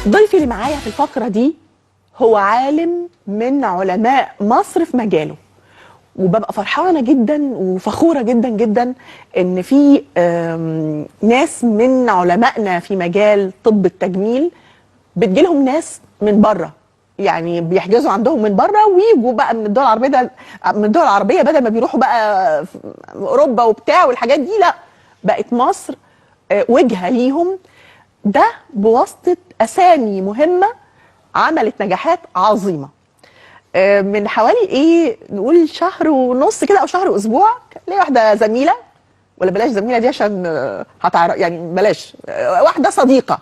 ضيفي اللي معايا في الفقرة دي هو عالم من علماء مصر في مجاله، وببقى فرحانة جدا وفخورة جدا جدا ان في ناس من علمائنا في مجال طب التجميل بتجيلهم ناس من بره، يعني بيحجزوا عندهم من بره ويجوا بقى من الدول العربية من الدول العربية بدل ما بيروحوا بقى اوروبا وبتاع والحاجات دي. لا، بقت مصر وجهة ليهم، ده بواسطة أسامي مهمة عملت نجاحات عظيمة. من حوالي نقول شهر ونص كده أو شهر وأسبوع كان ليا واحدة زميلة، ولا بلاش زميلة دي عشان هتعرف يعني، بلاش، واحدة صديقة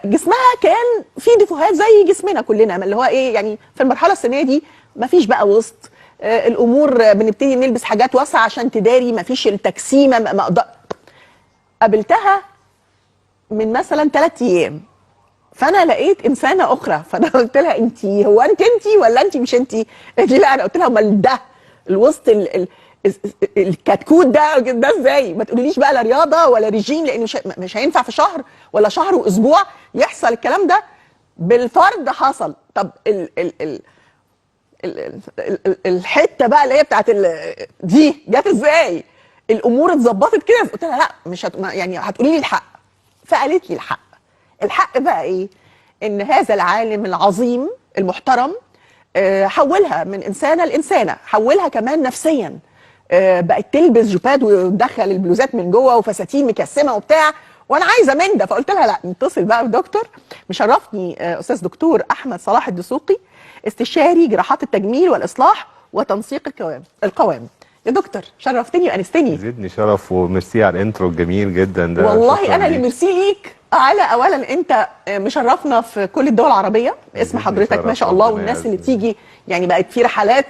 جسمها كان فيه ديفوهات زي جسمنا كلنا، اللي هو يعني في المرحلة السنية دي مفيش بقى وسط، الأمور بنبتدي نلبس حاجات واسعة عشان تداري، مفيش التجسيمة. ما قابلتها من مثلا 3 ايام، فانا لقيت انسانه اخرى، فانا قلت لها هو انت ولا انت مش انت؟ قالت لي لا. انا قلت لها امال ده الوسط الكتكوت ده ازاي؟ ما تقوليليش بقى لا رياضه ولا ريجيم، لانه مش هينفع في شهر ولا شهر واسبوع يحصل الكلام ده. بالفرد حصل. طب الحته بقى اللي هي بتاعت دي جت ازاي؟ الامور اتظبطت كده. قلت لها لا، مش يعني هتقولي لي الحق. فقالت لي الحق بقى ايه؟ ان هذا العالم العظيم المحترم حولها من انسانه لانسانه، حولها كمان نفسيا، بقت تلبس جوبات وتدخل البلوزات من جوه وفساتين مكسمه وبتاع، وانا عايزه من ده. فقلت لها لا، نتصل بقى بدكتور. مشرفني استاذ دكتور احمد صلاح الدسوقي، استشاري جراحات التجميل والاصلاح وتنسيق القوام. يا دكتور شرفتني وانستني. زدني شرف، وميرسي على الانترو الجميل جدا ده. والله انا اللي ميرسي ليك على اولا انت مشرفنا في كل الدول العربيه، اسم حضرتك ما شاء الله، والناس اللي بتيجي يعني بقت في رحلات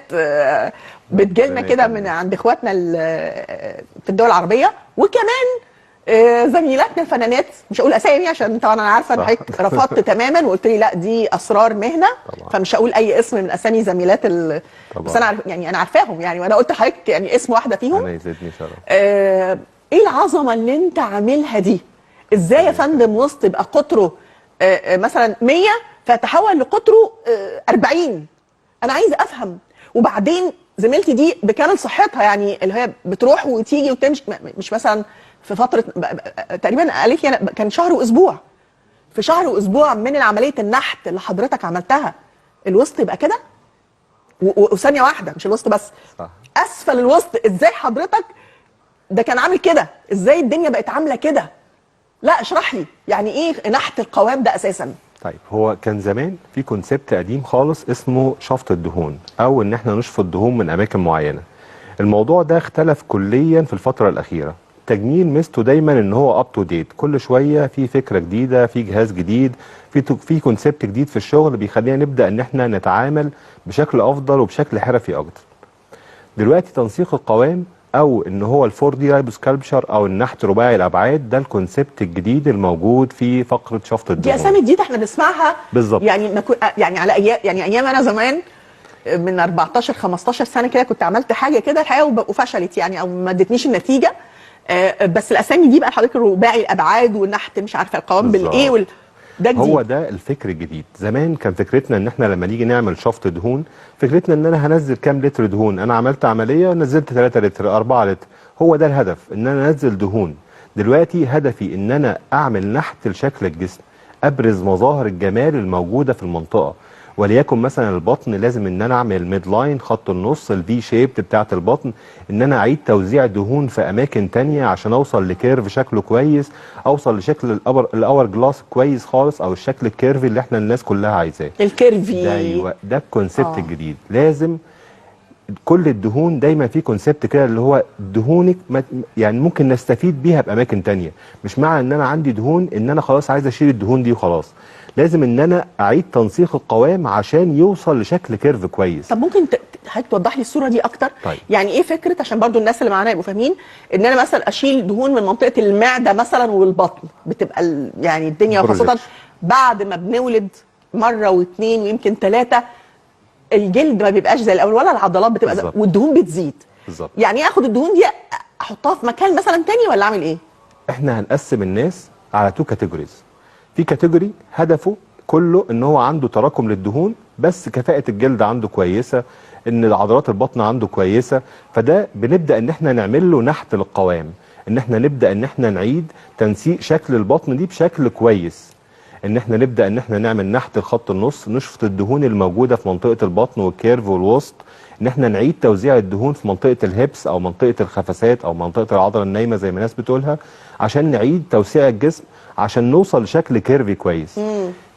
بتجيلنا كده من عند اخواتنا في الدول العربيه، وكمان زميلاتنا الفنانات، مش هقول اسامي عشان طبعا انا عارفه ان حضرتك رفضت تماما وقلت لي لا دي اسرار مهنه طبعا. فمش هقول اي اسم من اسامي زميلات بس انا يعني انا عارفاهم يعني، وانا قلت لحضرتك يعني اسم واحده فيهم. انا يزيدني شرف. ايه العظمه اللي انت عاملها دي؟ ازاي يا فندم وسط يبقى قطره مثلا 100 فتحول لقطره 40؟ انا عايزه افهم. وبعدين زميلتي دي بكامل صحتها، يعني اللي هي بتروح وتيجي وتمشي، مش مثلا في فتره تقريبا قالت لي كان شهر واسبوع، في شهر واسبوع من عمليه النحت اللي حضرتك عملتها الوسط يبقى كده، وثانيه واحده مش الوسط بس، صح. اسفل الوسط ازاي حضرتك ده كان عامل كده؟ ازاي الدنيا بقت عامله كده؟ لا اشرح لي يعني ايه نحت القوام ده اساسا. طيب، هو كان زمان في كونسبت قديم خالص اسمه شفط الدهون، او ان احنا نشفط دهون من اماكن معينه. الموضوع ده اختلف كليا في الفتره الاخيره. التجميل ميزته دايما ان هو اب تو ديت، كل شويه في فكره جديده، في جهاز جديد، في كونسبت جديد في الشغل بيخلينا نبدا ان احنا نتعامل بشكل افضل وبشكل حرفي اكتر. دلوقتي تنسيق القوام، او ان هو ال4 دي لايبوسكالبشر، او النحت رباعي الابعاد، ده الكونسبت الجديد الموجود في فقره شفط الدهون. دي اسامي جديده احنا بنسمعها بالظبط، يعني على ايام انا زمان من 14 15 سنه كده كنت عملت حاجه كده الحقيقه وفشلت يعني، او ما ادتنيش النتيجه. بس الاسامي دي بقى حضرتك الرباعي الابعاد والنحت مش عارفه القوام بالايه ده جديد. هو ده الفكر الجديد. زمان كان فكرتنا ان احنا لما نيجي نعمل شفط دهون، فكرتنا ان انا هنزل كام لتر دهون. انا عملت عمليه نزلت 3 لتر 4 لتر، هو ده الهدف، ان انا انزل دهون. دلوقتي هدفي ان انا اعمل نحت لشكل الجسم، ابرز مظاهر الجمال الموجوده في المنطقه. وليكن مثلا البطن، لازم ان انا اعمل ميد لاين، خط النص، الفي شيبت بتاعه البطن، ان انا اعيد توزيع دهون في اماكن تانية عشان اوصل لكيرف شكله كويس، اوصل لشكل الاور جلاس كويس خالص، او الشكل الكيرفي اللي احنا الناس كلها عايزاه، الكيرفي. ايوه، ده الكونسبت الجديد. لازم كل الدهون دايما في كونسبت كده، اللي هو دهونك يعني ممكن نستفيد بيها باماكن تانية. مش معنى ان انا عندي دهون ان انا خلاص عايز اشيل الدهون دي وخلاص، لازم ان انا اعيد تنسيق القوام عشان يوصل لشكل كيرف كويس. طب ممكن حضرتك توضح لي الصوره دي اكتر؟ طيب. يعني ايه فكره، عشان برضو الناس اللي معانا يبقوا فاهمين، ان انا مثلا اشيل دهون من منطقه المعده مثلا والبطن، بتبقى يعني الدنيا خاصه بعد ما بنولد مره واثنين ويمكن 3 الجلد ما بيبقاش زي الاول ولا العضلات بتبقى والدهون بتزيد. بالظبط. يعني ايه اخد الدهون دي احطها في مكان مثلا تاني ولا اعمل ايه؟ احنا هنقسم الناس على 2 كاتيجوريز. في كاتيجوري هدفه كله ان هو عنده تراكم للدهون، بس كفاءة الجلد عنده كويسة، ان عضلات البطن عنده كويسة. فده بنبدأ ان احنا نعمل له نحت للقوام، ان احنا نبدأ ان احنا نعيد تنسيق شكل البطن دي بشكل كويس، ان احنا نبدأ ان احنا نعمل نحت الخط النص، نشفط الدهون الموجودة في منطقة البطن والكيرف والوسط، ان احنا نعيد توزيع الدهون في منطقة الهبس او منطقة الخفسات او منطقة العضلة النايمة زي ما الناس بتقولها، عشان نعيد توسيع الجسم عشان نوصل لشكل كيرفي كويس.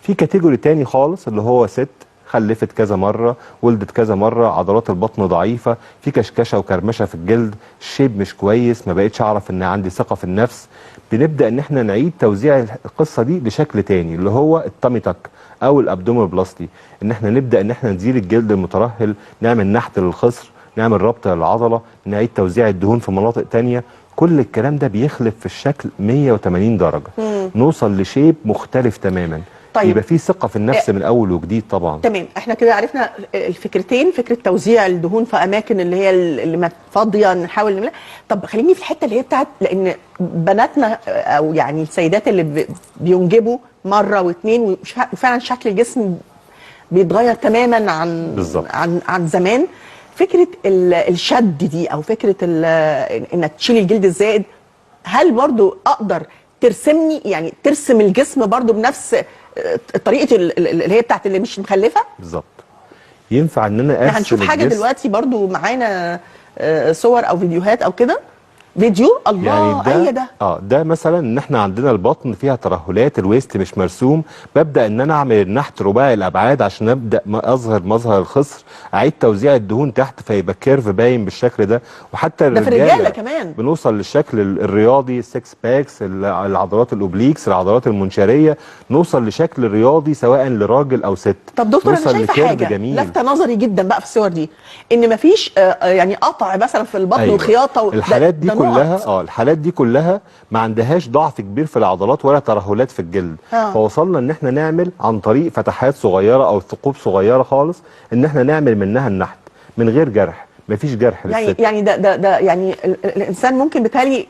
في كاتيجوري تاني خالص اللي هو ست خلفت كذا مرة، ولدت كذا مرة، عضلات البطن ضعيفة، في كشكشة وكرمشة في الجلد، الشيب مش كويس، ما بقيتش اعرف ان عندي ثقة في النفس. بنبدأ ان احنا نعيد توزيع القصة دي لشكل تاني اللي هو التامي تاك او الابدومين بلاستي، ان احنا نبدأ ان احنا نزيل الجلد المترهل، نعمل نحت للخصر، نعمل ربط للعضلة، نعيد توزيع الدهون في مناطق تانية. كل الكلام ده بيخلف في الشكل 180 درجة، نوصل لشيب مختلف تماما. طيب. يبقى في ثقة في النفس من اول وجديد طبعا. تمام، احنا كده عرفنا الفكرتين، فكره توزيع الدهون في اماكن اللي هي اللي ما فاضيه نحاول نعملها. طب خليني في الحته اللي هي بتاعت، لان بناتنا او يعني السيدات اللي بينجبوا مره واثنين وفعلا شكل الجسم بيتغير تماما عن بالظبط. عن زمان. فكره الشد دي او فكره انك تشيل الجلد الزائد، هل برضو اقدر ترسمني، يعني ترسم الجسم برضو بنفس طريقه اللي هي بتاعت اللي مش مخلفه؟ بالظبط. ينفع ان انا ارسم هنشوف حاجه الجسم. دلوقتي برضو معانا صور او فيديوهات او كده. فيديو الله يعني ايه ده؟ ده مثلا ان احنا عندنا البطن فيها ترهلات، الويست مش مرسوم، ببدا ان انا اعمل النحت رباعي الابعاد عشان ابدا اظهر مظهر الخصر، اعيد توزيع الدهون تحت فيبقى الكيرف باين بالشكل ده. وحتى ده في الرجاله كمان بنوصل للشكل الرياضي، السكس باكس، العضلات الاوبليكس، العضلات المنشاريه، نوصل لشكل رياضي سواء لراجل او ست. طب دكتور انا شايفه حاجه لافته نظري جدا بقى في الصور دي، ان مفيش يعني قطع مثلا في البطن. أيوة. وخياطه الحالات دي كلها الحالات دي كلها ما عندهاش ضعف كبير في العضلات ولا ترهلات في الجلد. فوصلنا ان احنا نعمل عن طريق فتحات صغيره او ثقوب صغيره خالص، ان احنا نعمل منها النحت من غير جرح. مفيش جرح للست. يعني ده يعني الانسان ممكن بالتالي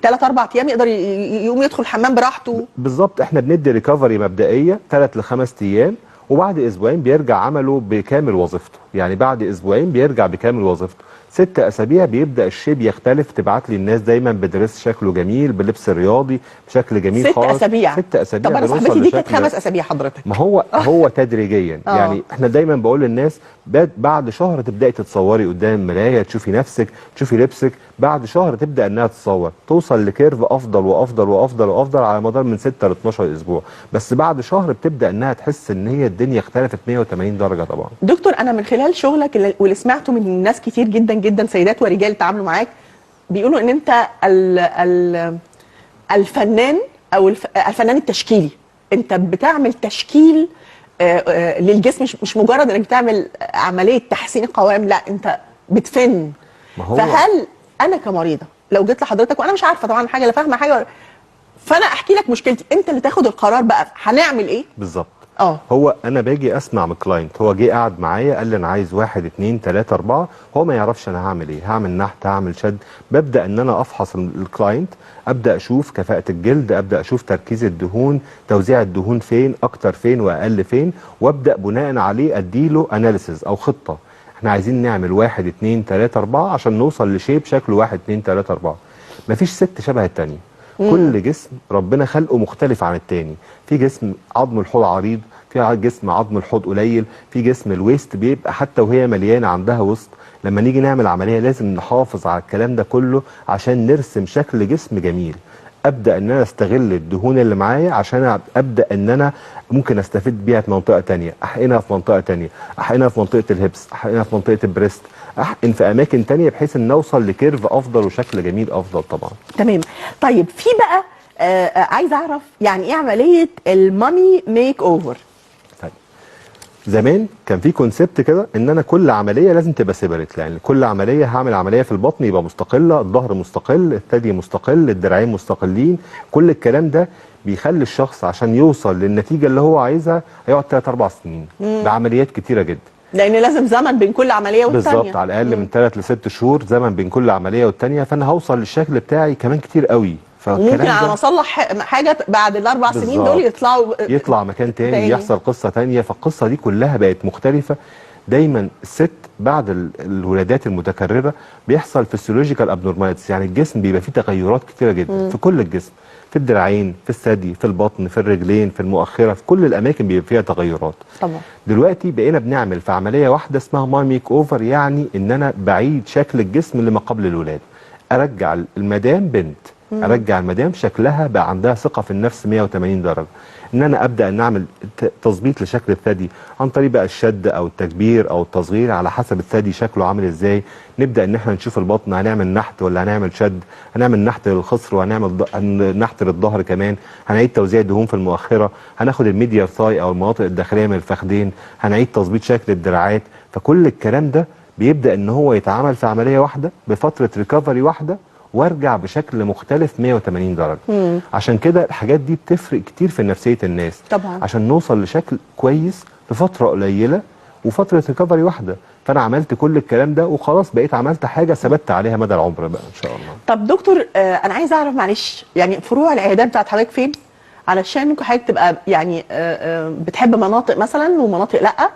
3 4 ايام يقدر يقوم يدخل الحمام براحته. بالظبط. احنا بندي ريكفري مبدئيه 3 ل 5 ايام، وبعد اسبوعين بيرجع عمله بكامل وظيفته. يعني بعد اسبوعين بيرجع بكامل وظيفته. 6 أسابيع بيبدأ الشيب يختلف. تبعت لي الناس دايما بدرس شكله جميل، بلبس رياضي بشكل جميل خالص. 6 أسابيع. 6 أسابيع. طب أنا صاحبتي دي كانت 5 أسابيع حضرتك. ما هو تدريجيا. يعني احنا دايما بقول للناس بعد شهر تبدأي تتصوري قدام المراية، تشوفي نفسك، تشوفي لبسك. بعد شهر تبدأ انها تتصور، توصل لكيرف افضل وافضل وافضل وافضل على مدار من 6 ل 12 اسبوع. بس بعد شهر بتبدأ انها تحس ان هي الدنيا اختلفت 180 درجة طبعا. دكتور انا من خلال شغلك واللي سمعته من ناس كتير جدا جدا، سيدات ورجال تعاملوا معاك، بيقولوا ان انت الفنان او الفنان التشكيلي. انت بتعمل تشكيل للجسم، مش مجرد انك بتعمل عمليه تحسين قوام، لا انت بتفن. فهل انا كمريضه لو جيت لحضرتك وانا مش عارفه طبعا حاجه، لا فاهمه حاجه، فانا احكي لك مشكلتي، انت اللي تاخد القرار بقى هنعمل ايه بالظبط. هو انا باجي اسمع من الكلاينت، هو جه قعد معايا قال لي انا عايز 1 2 3 4، هو ما يعرفش انا هعمل ايه، هعمل نحت، هعمل شد. ببدا ان انا افحص الكلاينت، ابدا اشوف كفاءه الجلد، ابدا اشوف تركيز الدهون، توزيع الدهون فين، اكتر فين واقل فين، وابدا بناء عليه اديله اناليسز او خطه. احنا عايزين نعمل 1 2 3 4 عشان نوصل لشيب شكله 1 2 3 4. مفيش ست شبه الثانيه. كل جسم ربنا خلقه مختلف عن التاني. في جسم عظم الحوض عريض، في جسم عظم الحوض قليل، في جسم الويست بيبقى حتى وهي مليانه عندها وسط. لما نيجي نعمل عمليه لازم نحافظ على الكلام ده كله عشان نرسم شكل جسم جميل. ابدا ان انا استغل الدهون اللي معايا عشان ابدا ان انا ممكن استفيد بيها في منطقه ثانيه، احقنها في منطقه ثانيه، احقنها في منطقه الهبس، احقنها في منطقه البريست، احقن في اماكن ثانيه بحيث ان نوصل لكيرف افضل وشكل جميل افضل طبعا. تمام. طيب في بقى عايز اعرف يعني ايه عمليه المامي ميك اوفر؟ طيب زمان كان في كونسبت كده ان انا كل عمليه لازم تبقى سيبريت، يعني كل عمليه هعمل عمليه في البطن يبقى مستقله، الظهر مستقل، الثدي مستقل، الدراعين مستقلين. كل الكلام ده بيخلي الشخص عشان يوصل للنتيجه اللي هو عايزها هيقعد 3 4 سنين بعمليات كتيره جدا. لان لازم زمن بين كل عمليه والثانيه. بالظبط، على الاقل من 3 ل 6 شهور زمن بين كل عمليه والثانيه، فانا هوصل للشكل بتاعي كمان كتير قوي. ممكن على ما اصلح حاجه بعد ال4 سنين دول يطلع مكان تاني يحصل قصه تانيه. فالقصه دي كلها بقت مختلفه. دايما الست بعد الولادات المتكرره بيحصل فيسيولوجيكال ابنورماليتيز، يعني الجسم بيبقى فيه تغيرات كتيره جدا في كل الجسم، في الدراعين، في الثدي، في البطن، في الرجلين، في المؤخره، في كل الاماكن بيبقى فيها تغيرات. طبعا دلوقتي بقينا بنعمل في عمليه واحده اسمها مايك اوفر، يعني ان انا بعيد شكل الجسم لما قبل الولاده. ارجع المدام بنت، ارجع المدام شكلها بقى عندها ثقه في النفس 180 درجه. ان انا ابدا ان اعمل تظبيط لشكل الثدي عن طريق بقى الشد او التكبير او التصغير على حسب الثدي شكله عامل ازاي. نبدا ان احنا نشوف البطن، هنعمل نحت ولا هنعمل شد، هنعمل نحت للخصر وهنعمل نحت للظهر كمان، هنعيد توزيع الدهون في المؤخره، هناخد الميديال ثاي او المناطق الداخليه من الفخذين، هنعيد تظبيط شكل الدراعات. فكل الكلام ده بيبدا ان هو يتعمل في عمليه واحده بفتره ريكفري واحده، وارجع بشكل مختلف 180 درجه. عشان كده الحاجات دي بتفرق كتير في نفسيه الناس طبعا، عشان نوصل لشكل كويس في فتره قليله وفتره ريكفري واحده. فانا عملت كل الكلام ده وخلاص بقيت عملت حاجه ثبت عليها مدى العمر بقى ان شاء الله. طب دكتور، انا عايزه اعرف معلش، يعني فروع العيادات بتاعت حضرتك فين؟ علشان ممكن حضرتك تبقى يعني بتحب مناطق مثلا ومناطق لا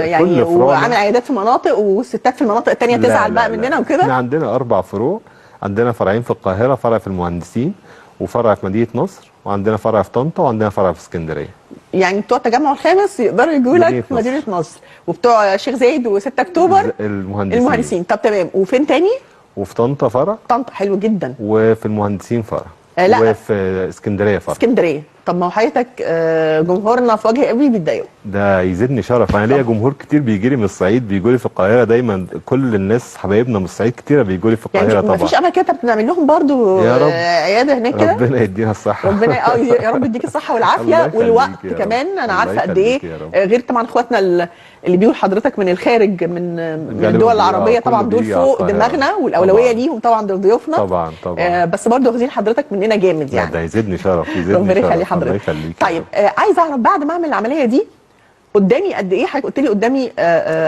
يعني كل وعامل عيادات في مناطق والستات في المناطق الثانيه تزعل بقى مننا وكده. احنا عندنا 4 فروع. عندنا فرعين في القاهره، فرع في المهندسين، وفرع في مدينه نصر، وعندنا فرع في طنطا، وعندنا فرع في اسكندريه. يعني بتوع التجمع الخامس يقدروا يجوا لك مدينه نصر، وبتوع شيخ زايد و6 اكتوبر المهندسين. طب تمام. وفين تاني؟ وفي طنطا فرع. طنطا حلو جدا. وفي المهندسين فرع. لا، وفي اسكندريه فرع. اسكندريه. طب ما هو حضرتك جمهورنا في وجه ابي بيتضايقوا. ده يزيدني شرف. انا ليا جمهور كتير بيجي لي من الصعيد، بيجوا لي في القاهره دايما. كل الناس حبايبنا من الصعيد كتيره بيجوا لي في القاهره. يعني طبعا مفيش امل كده بنعمل لهم برضو عياده هناك كده؟ ربنا يدينا الصحه. ربنا يا رب يديك الصحه والعافيه والوقت كمان. انا عارفه قد ايه، غير طبعا اخواتنا اللي بيجوا لحضرتك من الخارج من الدول العربيه، طبعا دول فوق دماغنا والاولويه ليهم طبعا، دول ضيوفنا طبعا. بس برضو واخدين حضرتك مننا جامد يعني. ده يزيدني شرف، يزيدني ربنا يخلي حضرتك. طيب عايزه اعرف بعد ما اعمل العمليه دي قدامي قد ايه؟ حضرتك قلت لي قدامي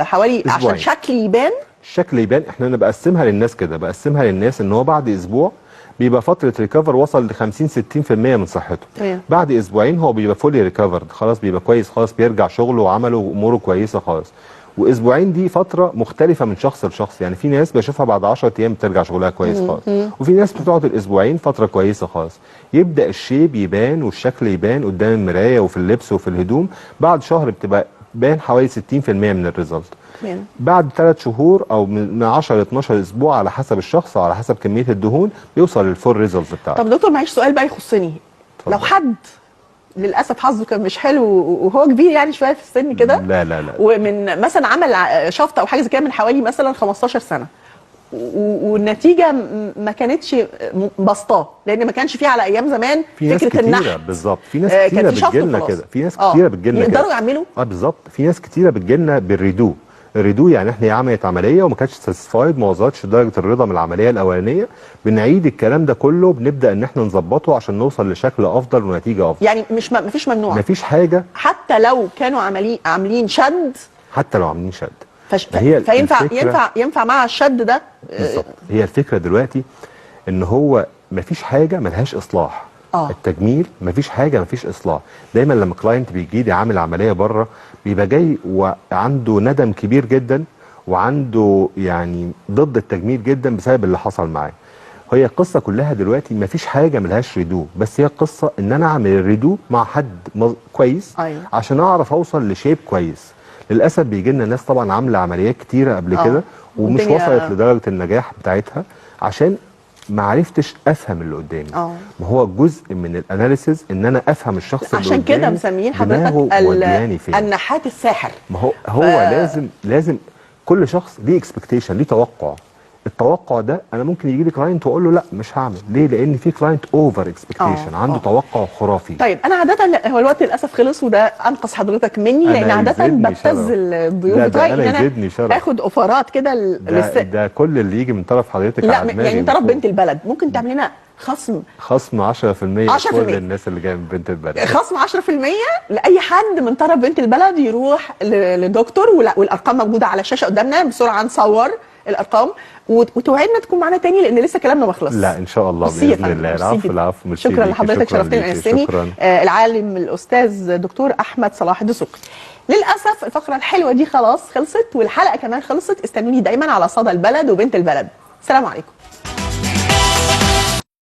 حوالي أسبوعين. عشان شكلي يبان. الشكل يبان. احنا بقسمها للناس كده، بقسمها للناس ان هو بعد اسبوع بيبقى فتره ريكفر وصل ل 50-60% من صحته. بعد اسبوعين هو بيبقى فولي ريكفرد، خلاص بيبقى كويس، خلاص بيرجع شغله وعمله واموره كويسه خالص. واسبوعين دي فتره مختلفه من شخص لشخص، يعني في ناس بشوفها بعد 10 ايام بترجع شغلها كويس خالص، وفي ناس بتقعد الاسبوعين فتره كويسه خالص. يبدا الشيب يبان والشكل يبان قدام المرايه وفي اللبس وفي الهدوم. بعد شهر بتبقى بان حوالي 60% من الريزلت. بعد 3 شهور او من 10 ل 12 اسبوع على حسب الشخص وعلى حسب كميه الدهون بيوصل للفول ريزلت بتاعه. طب دكتور معلش سؤال بقى يخصني. لو حد للاسف حظه كان مش حلو وهو كبير يعني شويه في السن كده، لا ومن مثلا عمل شفط او حاجه زي كده من حوالي مثلا 15 سنه، والنتيجه ما كانتش بسطاه، لان ما كانش فيه على ايام زمان فكره النحت. بالظبط. في ناس كتيره بتجيلنا كده، في ناس كتيره بتجيلنا كده يقدروا يعملوا بالظبط. في ناس كتيره بتجيلنا بالريدو. الريدو يعني احنا عملت عمليه وما كانتش ساتسفايد، ما وصلتش لدرجه الرضا من العمليه الاولانيه، بنعيد الكلام ده كله، بنبدا ان احنا نظبطه عشان نوصل لشكل افضل ونتيجه افضل. يعني مفيش ممنوع، مفيش حاجه، حتى لو كانوا عاملين شد، حتى لو عاملين شد ينفع مع الشد ده بالظبط. هي الفكره دلوقتي ان هو مفيش حاجه ملهاش اصلاح. التجميل مفيش حاجه مفيش اصلاح. دايما لما كلاينت بيجي لي عامل عمليه بره بيبقى جاي وعنده ندم كبير جدا، وعنده يعني ضد التجميل جدا بسبب اللي حصل معاه. هي القصه كلها دلوقتي مفيش حاجه ملهاش ريدو، بس هي القصه ان انا اعمل الريدو مع حد كويس عشان اعرف اوصل لشيب كويس. للاسف بيجي لنا ناس طبعا عامله عمليات كتيره قبل كده ومش وصلت لدرجه النجاح بتاعتها عشان ما عرفتش افهم اللي قدامي. ما هو جزء من الاناليسيز ان انا افهم الشخص اللي قدامي. عشان كده مسميين حضرتك النحات الساحر. ما هو لازم كل شخص ليه اكسبكتيشن، ليه توقع. التوقع ده انا ممكن يجي لي كلاينت واقول له لا مش هعمل. ليه؟ لان في كلاينت اوفر اكسبكتيشن، عنده توقع خرافي. طيب انا عاده هو الوقت للاسف خلص، وده انقذ حضرتك مني، لان عاده ببتز الضيوف بتوعي ان انا اخد اوفرات كده ده كل اللي يجي من طرف حضرتك لا يعني طرف بنت البلد. ممكن تعمل لنا خصم 10% 10%. لكل الناس اللي جايه من بنت البلد. خصم 10% لاي حد من طرف بنت البلد يروح لدكتور، والارقام موجوده على الشاشه قدامنا، بسرعه نصور الارقام وتوعدنا تكون معانا تاني لان لسه كلامنا ما خلص. لا ان شاء الله باذن الله. العفو. شكرا لحضرتك، شرفتني وانستني. العالم الاستاذ دكتور احمد صلاح الدسوقي. للاسف الفقره الحلوه دي خلاص خلصت، والحلقه كمان خلصت. استنوني دايما على صدى البلد وبنت البلد. السلام عليكم.